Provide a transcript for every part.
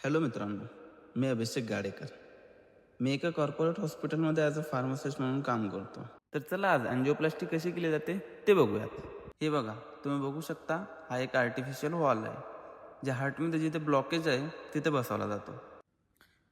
Hello मित्रांनो, मी अभिषेक गाडेकर. मी एका corporate हॉस्पिटलमध्ये ॲज अ फार्मासिस्ट म्हणून काम करतो. तर चला आज अँजिओप्लास्टी कशी केली जाते ते बघूयात. हे बघा, तुम्ही बघू शकता हा एक आर्टिफिशियल वॉल आहे. ज्या हार्टमध्ये जिथे ब्लॉकेज आहे तिथे बसवला जातो.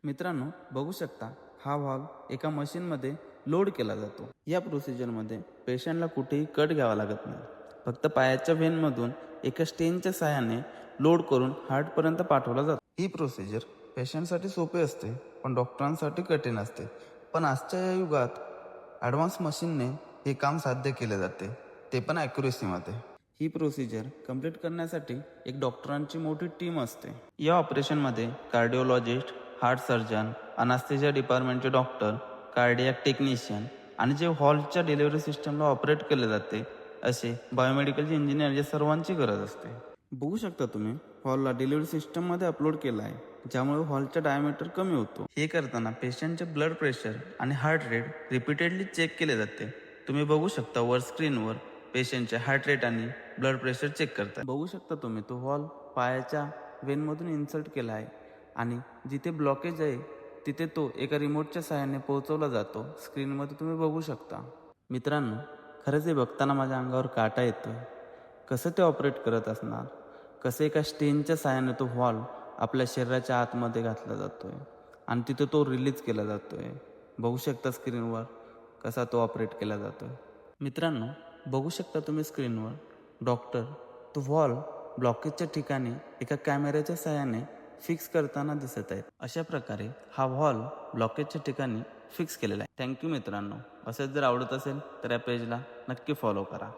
मित्रांनो बघू शकता हा व्हॉल्व एका मशीनमध्ये लोड केला जातो. या प्रोसिजरमध्ये पेशंटला कुठेही कट घ्यावा लागत नाही. फक्त पायाच्या व्हेनमधून एका स्टेनच्या साहाय्याने लोड करून हार्टपर्यंत पाठवला जातो. ही प्रोसिजर पेशंटसाठी सोपी असते पण डॉक्टरांसाठी कठीण असते. पण आजच्या या युगात ॲडव्हान्स मशीनने हे काम साध्य केले जाते, ते पण ॲक्युरेसीमध्ये. ही प्रोसिजर कंप्लीट करण्यासाठी एक डॉक्टरांची मोठी टीम असते. या ऑपरेशनमध्ये कार्डिओलॉजिस्ट, हार्ट सर्जन, अनास्थेशिया डिपार्टमेंटचे डॉक्टर, कार्डियाक टेक्निशियन आणि जे हॉलच्या डिलिव्हरी सिस्टमला ऑपरेट केले जाते असे बायोमेडिकलचे इंजिनियर या सर्वांची गरज असते. बघू शकता तुम्ही हॉलला डिलिव्हरी सिस्टममध्ये अपलोड केला आहे, ज्यामुळे हॉलचा डायमीटर कमी होतो. हे करताना पेशंटचे ब्लड प्रेशर आणि हार्ट रेट रिपीटेडली चेक केले जाते. तुम्ही बघू शकता वर स्क्रीनवर पेशंटचे हार्ट रेट आणि ब्लड प्रेशर चेक करता. बघू शकता तुम्ही तो हॉल पायाच्या वेनमधून इन्सर्ट केला आहे आणि जिथे ब्लॉकेज आहे तिथे तो एका रिमोटच्या सहाय्याने पोहोचवला जातो. स्क्रीनमध्ये तुम्ही बघू शकता. मित्रांनो, खरंच हे बघताना माझ्या अंगावर काटा येतोय. कसं ते ऑपरेट करत असणार, कसं एका स्टेनच्या सहाय्याने तो व्हॉल्व आपल्या शरीराच्या आतमध्ये घातला जातोय आणि तिथं तो रिलीज केला जातोय. बघू शकता स्क्रीनवर कसा तो ऑपरेट केला जातोय. मित्रांनो बघू शकता तुम्ही स्क्रीनवर डॉक्टर तो व्हॉल्व ब्लॉकेजच्या ठिकाणी एका कॅमेऱ्याच्या सहाय्याने फिक्स करताना दिसत आहेत. अशा प्रकारे हा व्हॉल्व ब्लॉकेजच्या ठिकाणी फिक्स केलेला आहे. थँक्यू मित्रांनो. असंच जर आवडत असेल तर या पेजला नक्की फॉलो करा.